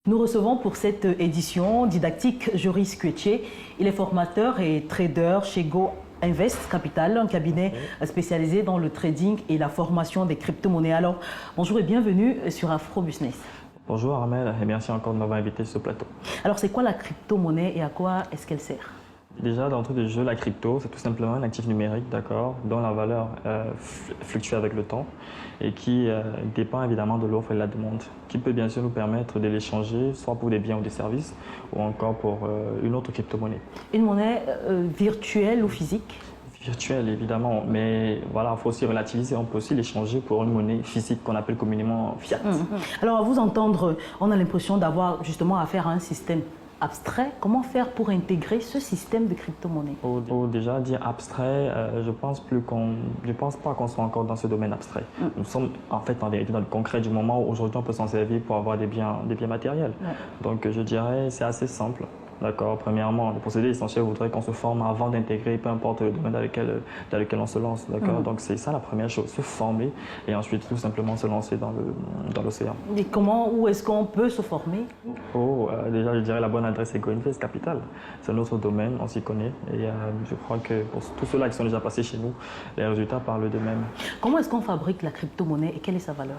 Nous recevons pour cette édition didactique Joris Kuetche. Il est formateur et trader chez Go Invest Capital, un cabinet spécialisé dans le trading et la formation des crypto-monnaies. Alors, bonjour et bienvenue sur Afro Business. Bonjour Armel et merci encore de m'avoir invité sur ce plateau. Alors, c'est quoi la crypto-monnaie et à quoi est-ce qu'elle sert? Déjà, d'entrée de jeu, la crypto, c'est tout simplement un actif numérique, d'accord, dont la valeur fluctue avec le temps et qui dépend évidemment de l'offre et de la demande, qui peut bien sûr nous permettre de l'échanger, soit pour des biens ou des services, ou encore pour une autre crypto-monnaie. Une monnaie virtuelle ou physique? Virtuelle, évidemment, mais voilà, il faut aussi relativiser. On peut aussi l'échanger pour une monnaie physique qu'on appelle communément fiat. Alors, à vous entendre, on a l'impression d'avoir justement affaire à un système abstrait. Comment faire pour intégrer ce système de crypto-monnaie? Déjà, dire abstrait, je pense pas qu'on soit encore dans ce domaine abstrait. Nous sommes en fait en vérité dans le concret du moment où aujourd'hui on peut s'en servir pour avoir des biens matériels. Donc je dirais c'est assez simple. D'accord. Premièrement, le procédé essentiel voudrait qu'on se forme avant d'intégrer, peu importe le domaine dans lequel on se lance. D'accord. Donc c'est ça la première chose, se former et ensuite tout simplement se lancer dans l'océan. Et comment, où est-ce qu'on peut se former? Déjà, je dirais la bonne adresse c'est Go Invest Capital. C'est notre domaine, on s'y connaît et je crois que pour tous ceux-là qui sont déjà passés chez nous, les résultats parlent d'eux-mêmes. Comment est-ce qu'on fabrique la crypto-monnaie et quelle est sa valeur?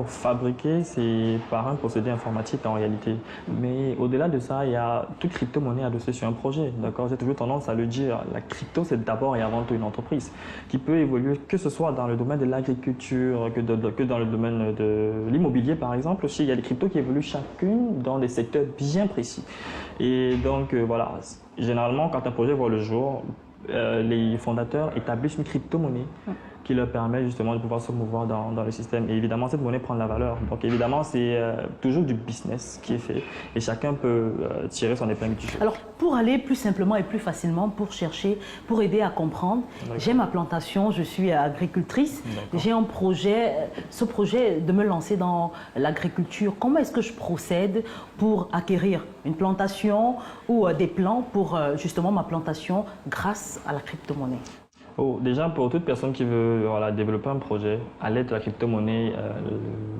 Fabriquer, c'est par un procédé informatique en réalité. Mais au-delà de ça, il y a toute crypto-monnaie adossée sur un projet. D'accord. J'ai toujours tendance à le dire. La crypto, c'est d'abord et avant tout une entreprise qui peut évoluer, que ce soit dans le domaine de l'agriculture, que dans le domaine de l'immobilier, par exemple. Aussi, il y a des cryptos qui évoluent chacune dans des secteurs bien précis. Et donc, voilà. Généralement, quand un projet voit le jour, les fondateurs établissent une crypto-monnaie qui leur permet justement de pouvoir se mouvoir dans le système. Et évidemment, cette monnaie prend de la valeur. Donc évidemment, c'est toujours du business qui est fait et chacun peut tirer son épingle du jeu. Alors, pour aller plus simplement et plus facilement, pour aider à comprendre, j'ai ma plantation, je suis agricultrice, j'ai un projet, ce projet de me lancer dans l'agriculture. Comment est-ce que je procède pour acquérir une plantation ou des plants pour justement ma plantation grâce à la crypto-monnaie? Déjà, pour toute personne qui veut développer un projet, à l'aide de la crypto-monnaie,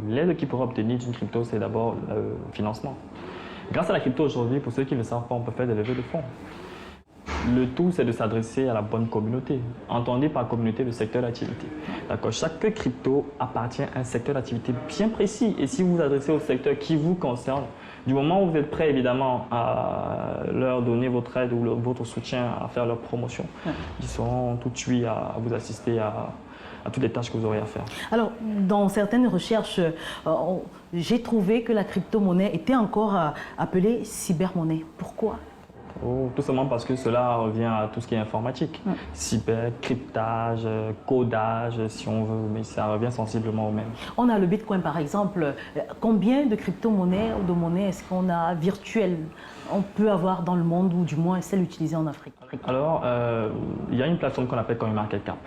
l'aide qu'il pourra obtenir d'une crypto, c'est d'abord le financement. Grâce à la crypto aujourd'hui, pour ceux qui ne le savent pas, on peut faire des levées de fonds. Le tout, c'est de s'adresser à la bonne communauté. Entendez par communauté le secteur d'activité. D'accord. Chaque crypto appartient à un secteur d'activité bien précis. Et si vous vous adressez au secteur qui vous concerne, du moment où vous êtes prêt évidemment à leur donner votre aide ou votre soutien à faire leur promotion, ils seront tout de suite à vous assister à toutes les tâches que vous aurez à faire. Alors, dans certaines recherches, j'ai trouvé que la crypto-monnaie était encore appelée cybermonnaie. Pourquoi? Tout simplement parce que cela revient à tout ce qui est informatique. Cyber, cryptage, codage, si on veut, mais ça revient sensiblement au même. On a le Bitcoin par exemple. Combien de crypto-monnaies ou de monnaies est-ce qu'on a virtuelles on peut avoir dans le monde ou du moins celle utilisée en Afrique? Alors, il y a une plateforme qu'on appelle CoinMarketCap.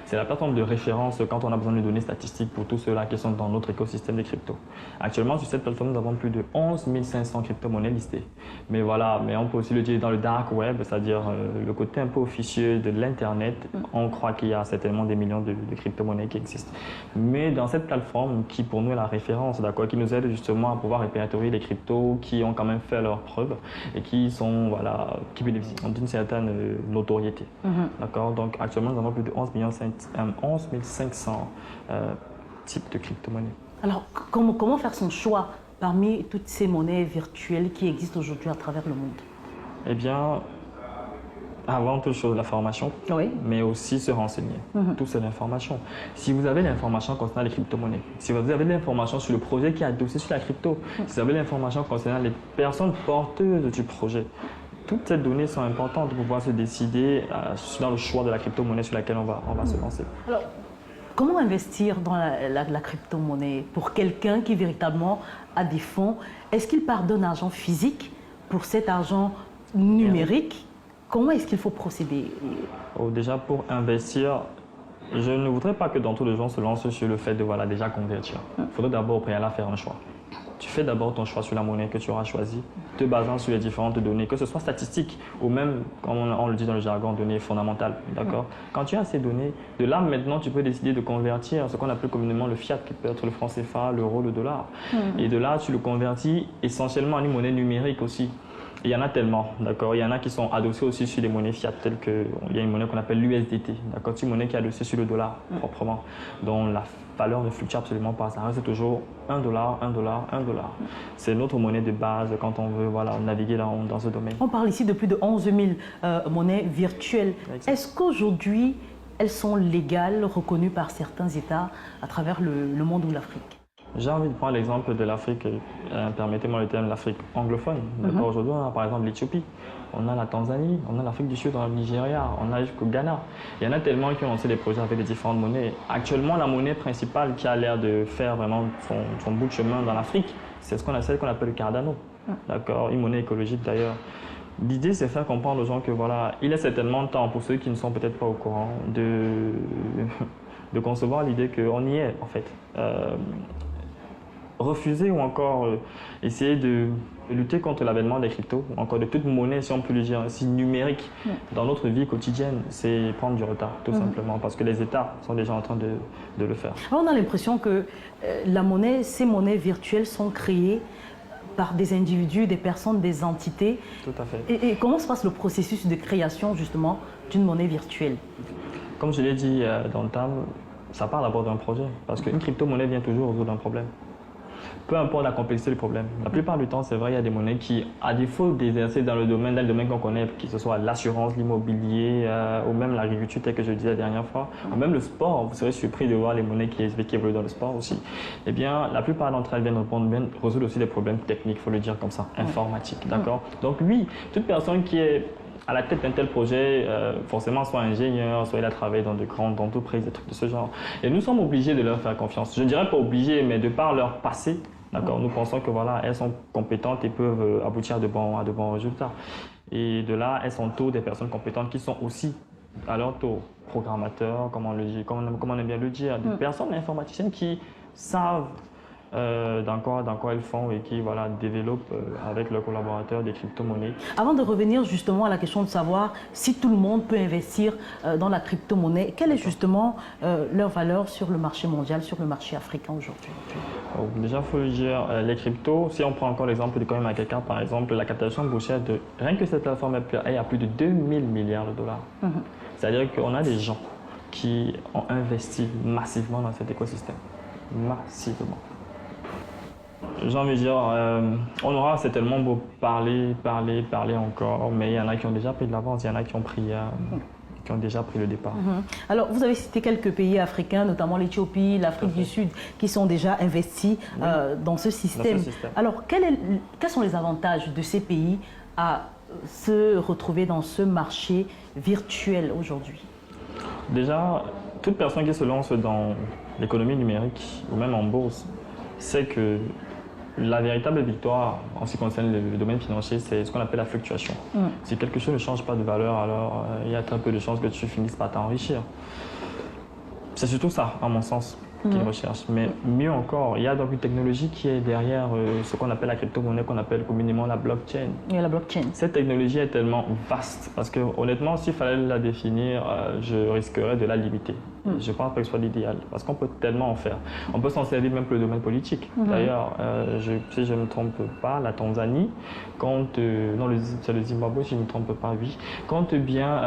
C'est la plateforme de référence quand on a besoin de données statistiques pour tous ceux-là qui sont dans notre écosystème des cryptos. Actuellement, sur cette plateforme, nous avons plus de 11 500 crypto-monnaies listées. Mais voilà, mais on peut aussi le dire dans le dark web, c'est-à-dire le côté un peu officieux de l'Internet. On croit qu'il y a certainement des millions de crypto-monnaies qui existent. Mais dans cette plateforme, qui pour nous est la référence, d'accord, qui nous aide justement à pouvoir répertorier les cryptos qui ont quand même fait leurs preuves et qui sont, qui bénéficient d'une certaine notoriété. D'accord. Donc actuellement, nous avons plus de 11 500 types de crypto-monnaies. Alors, comment faire son choix parmi toutes ces monnaies virtuelles qui existent aujourd'hui à travers le monde? Eh bien, avant toute chose, la formation, mais aussi se renseigner. Tout c'est l'information. Si vous avez l'information concernant les crypto-monnaies, si vous avez l'information sur le projet qui est adossé sur la crypto, si vous avez l'information concernant les personnes porteuses du projet, toutes ces données sont importantes pour pouvoir se décider dans le choix de la crypto-monnaie sur laquelle on va se lancer. Alors, comment investir dans la crypto-monnaie pour quelqu'un qui véritablement a des fonds? Est-ce qu'il part d'un argent physique pour cet argent numérique? Comment est-ce qu'il faut procéder? Déjà, pour investir, je ne voudrais pas que dans tous les gens se lancent sur le fait de déjà convertir. Il faudrait d'abord au préalable faire un choix. tu fais d'abord ton choix sur la monnaie que tu auras choisie, te basant sur les différentes données, que ce soit statistiques ou même, comme on le dit dans le jargon, données fondamentales. D'accord? Quand tu as ces données, de là maintenant, tu peux décider de convertir ce qu'on appelle communément le fiat, qui peut être le franc CFA, l'euro, le dollar. Et de là, tu le convertis essentiellement en une monnaie numérique aussi. Il y en a tellement, d'accord. Il y en a qui sont adossés aussi sur des monnaies fiat, telles que il y a une monnaie qu'on appelle l'USDT, d'accord. C'est une monnaie qui est adossée sur le dollar proprement, dont la valeur ne fluctue absolument pas. Ça reste toujours $1, $1, $1. C'est notre monnaie de base quand on veut naviguer dans ce domaine. On parle ici de plus de 11 000 monnaies virtuelles. Est-ce qu'aujourd'hui, elles sont légales, reconnues par certains États à travers le monde ou l'Afrique? J'ai envie de prendre l'exemple de l'Afrique, permettez-moi le terme, l'Afrique anglophone. Aujourd'hui, on a par exemple l'Éthiopie, on a la Tanzanie, on a l'Afrique du Sud, on a le Nigeria, on a jusqu'au Ghana. Il y en a tellement qui ont lancé des projets avec des différentes monnaies. Actuellement, la monnaie principale qui a l'air de faire vraiment son bout de chemin dans l'Afrique, c'est ce qu'on appelle le Cardano. D'accord, une monnaie écologique d'ailleurs. L'idée, c'est faire comprendre aux gens que il est certainement temps, pour ceux qui ne sont peut-être pas au courant, de concevoir l'idée qu'on y est en fait. Refuser ou encore essayer de lutter contre l'avènement des cryptos, ou encore de toute monnaie, si on peut le dire ainsi, numérique, dans notre vie quotidienne, c'est prendre du retard, tout simplement, parce que les États sont déjà en train de le faire. Alors on a l'impression que ces monnaies virtuelles sont créées par des individus, des personnes, des entités. Tout à fait. Et comment se passe le processus de création, justement, d'une monnaie virtuelle? Comme je l'ai dit dans le terme, ça part d'abord d'un projet, parce qu'une crypto-monnaie vient toujours résoudre un problème. Peu importe la complexité du problème. La plupart du temps, c'est vrai, il y a des monnaies qui, à défaut d'exercer dans le domaine qu'on connaît, que ce soit l'assurance, l'immobilier, ou même l'agriculture, tel que je le disais la dernière fois, ou même le sport, vous serez surpris de voir les monnaies qui évoluent dans le sport aussi. Eh bien, la plupart d'entre elles viennent résoudre aussi des problèmes techniques, il faut le dire comme ça, informatiques, d'accord? Donc oui, toute personne qui est à la tête d'un tel projet, forcément, soit ingénieur, soit il a travaillé dans de grandes entreprises, des trucs de ce genre. Et nous sommes obligés de leur faire confiance. Je ne dirais pas obligés, mais de par leur passé, d'accord, nous pensons que elles sont compétentes et peuvent aboutir à de bons résultats. Et de là, elles sont des personnes compétentes qui sont aussi, à leur tour, programmateurs, comme on aime bien le dire, des personnes informaticiennes qui savent dans quoi elles font et qui développent avec leurs collaborateurs des crypto-monnaies. Avant de revenir justement à la question de savoir si tout le monde peut investir dans la crypto-monnaie, quelle est justement leur valeur sur le marché mondial, sur le marché africain aujourd'hui? Déjà, il faut le dire, les cryptos, si on prend encore l'exemple de CoinMarketCap, par exemple, la captation boursière de rien que cette plateforme est à plus de 2000 milliards de dollars. C'est-à-dire qu'on a des gens qui ont investi massivement dans cet écosystème. Massivement. J'ai envie de dire, on aura certainement beau parler encore, mais il y en a qui ont déjà pris de l'avance, il y en a qui ont déjà pris le départ. Alors, vous avez cité quelques pays africains, notamment l'Éthiopie, l'Afrique du Sud, qui sont déjà investis dans ce système. Alors, quels sont les avantages de ces pays à se retrouver dans ce marché virtuel aujourd'hui? Déjà, toute personne qui se lance dans l'économie numérique ou même en bourse sait que la véritable victoire en ce qui concerne le domaine financier, c'est ce qu'on appelle la fluctuation. Si quelque chose ne change pas de valeur, alors il y a très peu de chances que tu finisses par t'enrichir. C'est surtout ça, à mon sens, qu'ils recherchent. Mais mieux encore, il y a donc une technologie qui est derrière ce qu'on appelle la crypto-monnaie, qu'on appelle communément la blockchain. Et la blockchain. Cette technologie est tellement vaste parce que honnêtement, s'il fallait la définir, je risquerais de la limiter. Je pense pas que ce soit l'idéal parce qu'on peut tellement en faire. On peut s'en servir même pour le domaine politique. D'ailleurs, si je ne me trompe pas, la Tanzanie compte, c'est le Zimbabwe si je ne me trompe pas, oui, compte bien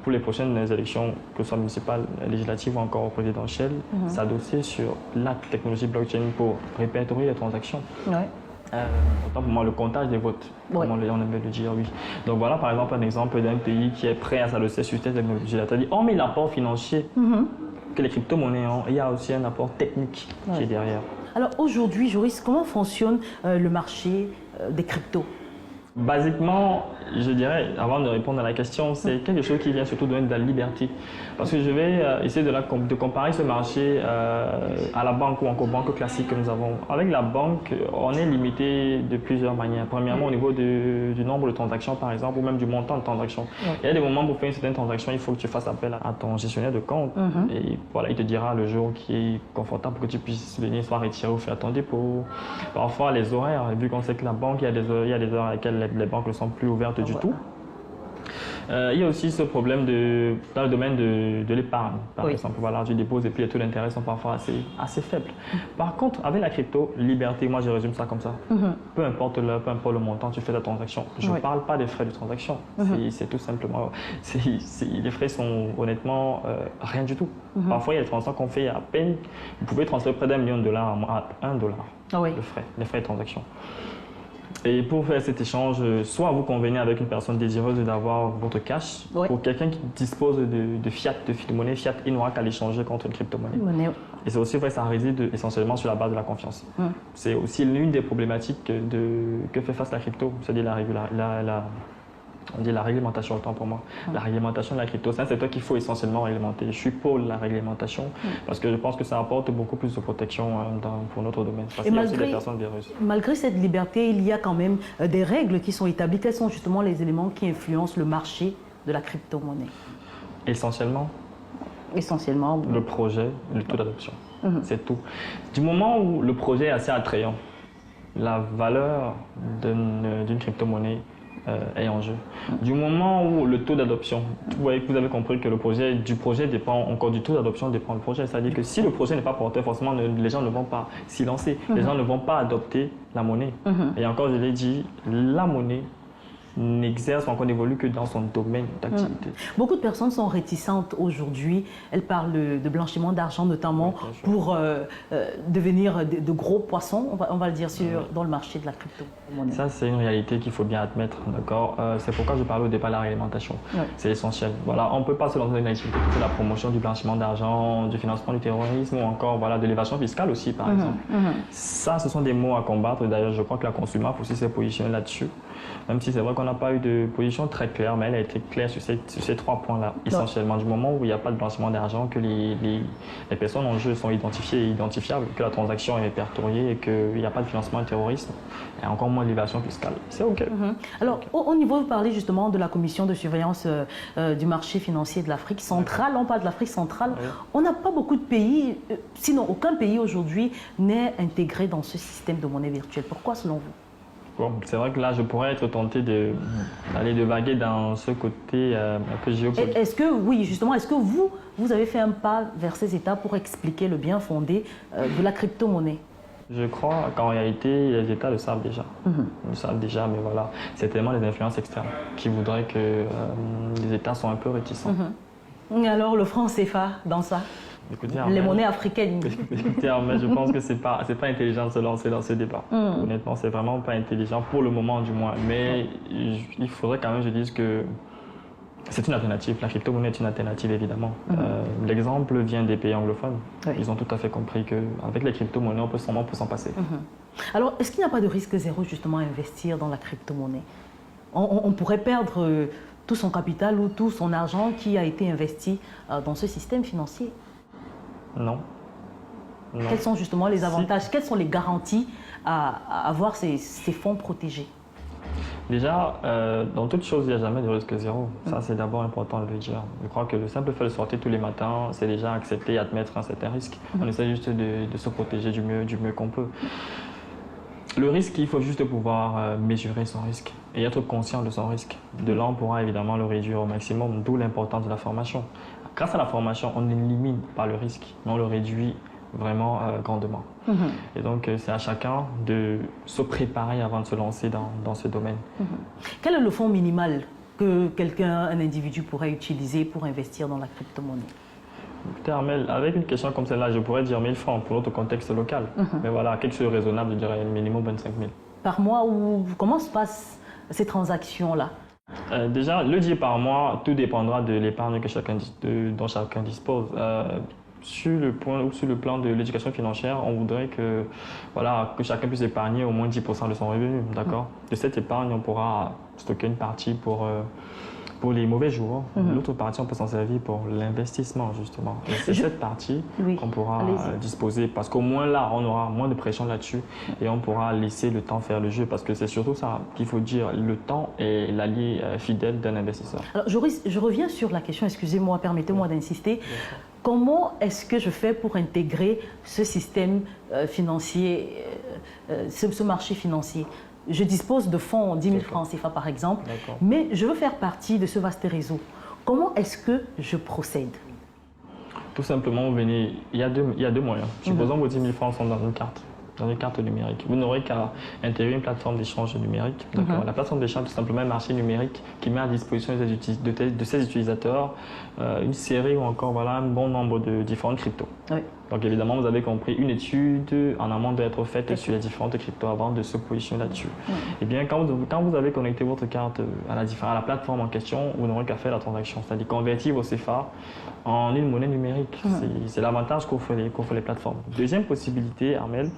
pour les prochaines élections, que ce soit municipales, législatives ou encore présidentielles, s'adosser sur la technologie blockchain pour répertorier les transactions. Autant pour moi, le comptage des votes, comme on aime le dire, oui. Donc voilà par exemple un exemple d'un pays qui est prêt à s'adosser sur cette technologie-là. C'est-à-dire, hormis l'apport financier que les crypto-monnaies ont, il y a aussi un apport technique qui est derrière. Alors aujourd'hui, Joris, comment fonctionne le marché des cryptos? Basiquement, je dirais, avant de répondre à la question, c'est quelque chose qui vient surtout donner de la liberté. Parce que je vais essayer de comparer ce marché à la banque ou encore banque classique que nous avons. Avec la banque, on est limité de plusieurs manières. Premièrement, au niveau du nombre de transactions, par exemple, ou même du montant de transactions. Il y a des moments pour faire une certaine transaction, il faut que tu fasses appel à ton gestionnaire de compte. Et voilà, il te dira le jour qui est confortable pour que tu puisses venir soit retirer ou faire ton dépôt. Parfois, les horaires, vu qu'on sait que la banque, il y a des heures à lesquelles les banques ne sont plus ouvertes du tout. Il y a aussi ce problème dans le domaine de l'épargne, par exemple. Voilà, tu déposes et puis les taux d'intérêt sont parfois assez faibles. Par contre, avec la crypto, liberté, moi je résume ça comme ça. Peu importe l'heure, peu importe le montant, tu fais ta transaction. Je ne parle pas des frais de transaction. C'est tout simplement. Les frais sont honnêtement rien du tout. Parfois, il y a des transactions qu'on fait à peine. Vous pouvez transférer près $1 million à $1 les frais de transaction. Et pour faire cet échange, soit vous convenez avec une personne désireuse d'avoir votre cash, pour quelqu'un qui dispose de fiat, de monnaie fiat, il n'aura qu'à l'échanger contre une crypto-monnaie. Et c'est aussi vrai, ça réside essentiellement sur la base de la confiance. C'est aussi l'une des problématiques que fait face la crypto, c'est-à-dire la réglementation, autant pour moi. La réglementation de la crypto, c'est un secteur qu'il faut essentiellement réglementer. Je suis pour la réglementation parce que je pense que ça apporte beaucoup plus de protection pour notre domaine. Parce qu'il y a aussi des personnes véreuses. Malgré cette liberté, il y a quand même des règles qui sont établies. Quels sont justement les éléments qui influencent le marché de la crypto-monnaie? Essentiellement, le projet, le taux d'adoption. C'est tout. Du moment où le projet est assez attrayant, la valeur d'une crypto-monnaie est en jeu. Du moment où le taux d'adoption, vous avez compris que du projet dépend encore du taux d'adoption dépend du projet. C'est-à-dire que si le projet n'est pas porteur, forcément les gens ne vont pas s'y lancer. Les gens ne vont pas adopter la monnaie. Et encore, je l'ai dit, la monnaie n'exerce encore n'évolue que dans son domaine d'activité. Beaucoup de personnes sont réticentes aujourd'hui. Elles parlent de blanchiment d'argent notamment pour devenir de gros poissons, on va le dire, dans le marché de la crypto-monnaie. Ça, c'est une réalité qu'il faut bien admettre, d'accord. C'est pourquoi je parlais au départ de la réglementation. C'est essentiel. Voilà, on ne peut pas se lancer dans une activité qui fait la promotion du blanchiment d'argent, du financement du terrorisme ou encore de l'évasion fiscale aussi, par exemple. Ça, ce sont des mots à combattre. D'ailleurs, je crois que la Consumafe aussi s'est positionnée là-dessus. Même si c'est vrai qu'on n'a pas eu de position très claire, mais elle a été claire sur ces 3 points-là. Essentiellement, du moment où il n'y a pas de blanchiment d'argent, que les personnes en jeu sont identifiées et identifiables, que la transaction est répertoriée et qu'il n'y a pas de financement du terrorisme, et encore moins l'évasion fiscale. C'est OK. Alors, au niveau, vous parlez justement de la commission de surveillance du marché financier de l'Afrique centrale. On parle de l'Afrique centrale. On n'a pas beaucoup de pays, sinon aucun pays aujourd'hui n'est intégré dans ce système de monnaie virtuelle. Pourquoi selon vous? Bon, c'est vrai que là, je pourrais être tenté d'aller vaguer dans ce côté un peu géopolitique. Est-ce que vous avez fait un pas vers ces États pour expliquer le bien fondé de la crypto-monnaie? Je crois qu'en réalité, les États le savent déjà. Ils le savent déjà, mais voilà, c'est tellement les influences externes qui voudraient que les États soient un peu réticents. Et alors, le franc CFA dans ça? Écoutez, les monnaies africaines. Écoutez, mais je pense que c'est pas intelligent de se lancer dans ce débat. Honnêtement, c'est vraiment pas intelligent pour le moment du moins. Mais il faudrait quand même que je dise que c'est une alternative. La crypto-monnaie est une alternative évidemment. L'exemple vient des pays anglophones. Ils ont tout à fait compris qu'avec les crypto-monnaies, on peut s'en passer. Alors, est-ce qu'il n'y a pas de risque zéro justement à investir dans la crypto-monnaie? On pourrait perdre tout son capital ou tout son argent qui a été investi dans ce système financier. Non. Quels sont justement les avantages, quelles sont les garanties à avoir ces fonds protégés? Déjà, dans toute chose, il n'y a jamais de risque zéro. Ça, c'est d'abord important de le dire. Je crois que le simple fait de sortir tous les matins, c'est déjà accepter et admettre un certain risque. On essaie juste de se protéger du mieux qu'on peut. Le risque, il faut juste pouvoir mesurer son risque et être conscient de son risque. De là, on pourra évidemment le réduire au maximum, d'où l'importance de la formation. Grâce à la formation, on n'élimine pas le risque, mais on le réduit vraiment grandement. Et donc, c'est à chacun de se préparer avant de se lancer dans ce domaine. Quel est le fonds minimal que un individu pourrait utiliser pour investir dans la crypto-monnaie? Écoutez, Armel, avec une question comme celle-là, je pourrais dire 1000 francs pour notre contexte local. Mais voilà, quelque chose de raisonnable, je dirais minimum 25 000. Par mois, comment se passent ces transactions-là? Déjà, le dire par mois, tout dépendra de l'épargne dont chacun dispose. sur le point ou sur le plan de l'éducation financière, on voudrait que, voilà, que chacun puisse épargner au moins 10% de son revenu, d'accord? De cette épargne, on pourra stocker une partie pour les mauvais jours. L'autre partie, on peut s'en servir pour l'investissement, justement. Et c'est cette partie qu'on pourra disposer, parce qu'au moins là, on aura moins de pression là-dessus et on pourra laisser le temps faire le jeu, parce que c'est surtout ça qu'il faut dire. Le temps est l'allié fidèle d'un investisseur. Alors, Joris, je reviens sur la question, excusez-moi, permettez-moi d'insister. Comment est-ce que je fais pour intégrer ce système financier, ce marché financier? Je dispose de fonds 10 000 francs CFA par exemple, mais je veux faire partie de ce vaste réseau. Comment est-ce que je procède? Tout simplement, vous venez, il y a deux moyens. Supposons que vos 10 000 francs sont dans une carte numérique. Vous n'aurez qu'à intégrer une plateforme d'échange numérique. La plateforme d'échange, tout simplement, un marché numérique qui met à disposition de ses utilisateurs une série ou encore un bon nombre de différentes cryptos. Donc évidemment, vous avez compris, une étude en amont doit être faite sur les différentes cryptos avant de se positionner là-dessus. Et bien, quand vous avez connecté votre carte à la plateforme en question, vous n'aurez qu'à faire la transaction, c'est-à-dire convertir vos CFA en une monnaie numérique. C'est l'avantage qu'offrent les plateformes. Deuxième possibilité, Armelle,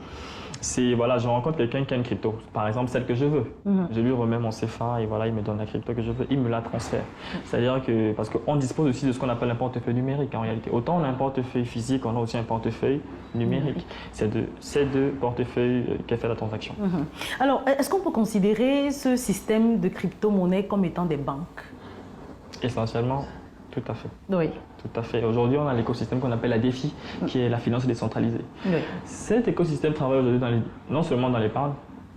c'est, je rencontre quelqu'un qui a une crypto, par exemple celle que je veux. Je lui remets mon CFA et il me donne la crypto que je veux, il me la transfère. C'est-à-dire que, parce qu'on dispose aussi de ce qu'on appelle un portefeuille numérique en réalité. Autant on a un portefeuille physique, on a aussi un portefeuille numérique. C'est de ces deux portefeuilles qu'est fait la transaction. Alors, est-ce qu'on peut considérer ce système de crypto-monnaie comme étant des banques? Essentiellement, tout à fait. Oui. Tout à fait. Aujourd'hui, on a l'écosystème qu'on appelle la DeFi, qui est la finance décentralisée. Cet écosystème travaille aujourd'hui non seulement dans l'épargne,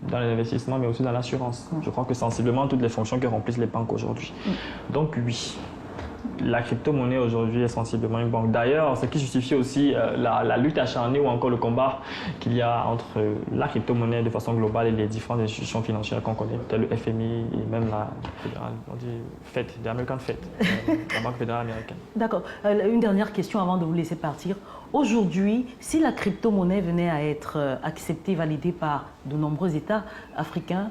dans l'investissement, mais aussi dans l'assurance. Je crois que sensiblement toutes les fonctions que remplissent les banques aujourd'hui. Donc oui, la crypto-monnaie aujourd'hui est sensiblement une banque. D'ailleurs, ce qui justifie aussi la lutte acharnée ou encore le combat qu'il y a entre la crypto-monnaie de façon globale et les différentes institutions financières qu'on connaît, telles le FMI et même la fédérale, on dit Fed, l'American Fed, la Banque fédérale américaine. D'accord. Une dernière question avant de vous laisser partir. Aujourd'hui, si la crypto-monnaie venait à être acceptée, validée par de nombreux États africains,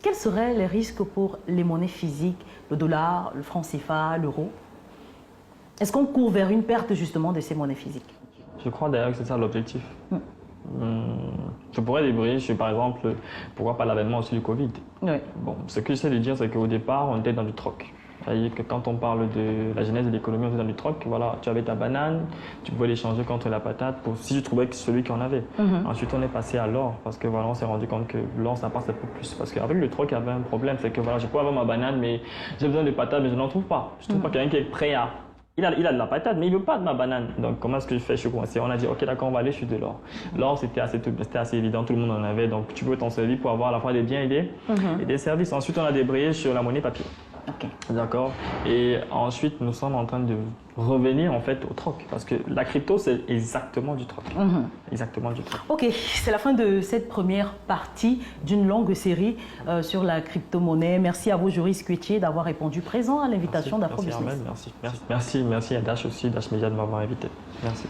quels seraient les risques pour les monnaies physiques, le dollar, le franc CFA, l'euro? Est-ce qu'on court vers une perte justement de ces monnaies physiques? Je crois d'ailleurs que c'est ça l'objectif. Je pourrais débriller sur, par exemple, pourquoi pas l'avènement aussi du Covid. Bon, ce que j'essaie de dire, c'est qu'au départ, on était dans du troc. C'est-à-dire que quand on parle de la genèse de l'économie, on était dans du troc. Tu avais ta banane, tu pouvais l'échanger contre la patate si tu trouvais que celui qui en avait. Ensuite, on est passé à l'or parce que on s'est rendu compte que l'or, ça passe un peu plus. Parce qu'avec le troc, il y avait un problème. C'est que je peux avoir ma banane, mais j'ai besoin de patates, mais je n'en trouve pas. Je ne trouve pas quelqu'un qui est prêt à. Il a de la patate, mais il ne veut pas de ma banane. Donc, comment est-ce que je fais? Je suis coincé. On a dit, OK, d'accord, on va aller sur de l'or. L'or, c'était assez évident, tout le monde en avait. Donc, tu peux t'en servir pour avoir à la fois des biens et des services. Ensuite, on a débrayé sur la monnaie papier. D'accord. Et ensuite, nous sommes en train de revenir en fait au troc. Parce que la crypto, c'est exactement du troc. Exactement du troc. OK, c'est la fin de cette première partie d'une longue série sur la crypto-monnaie. Merci à vous, Joris Kuetier, d'avoir répondu présent à l'invitation d'Afro-Business. Merci à Dash aussi, Dash Media de m'avoir invité. Merci.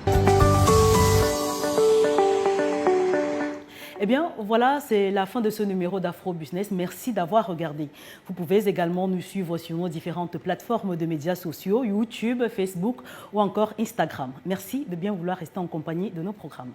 Eh bien, voilà, c'est la fin de ce numéro d'Afro-Business. Merci d'avoir regardé. Vous pouvez également nous suivre sur nos différentes plateformes de médias sociaux, YouTube, Facebook ou encore Instagram. Merci de bien vouloir rester en compagnie de nos programmes.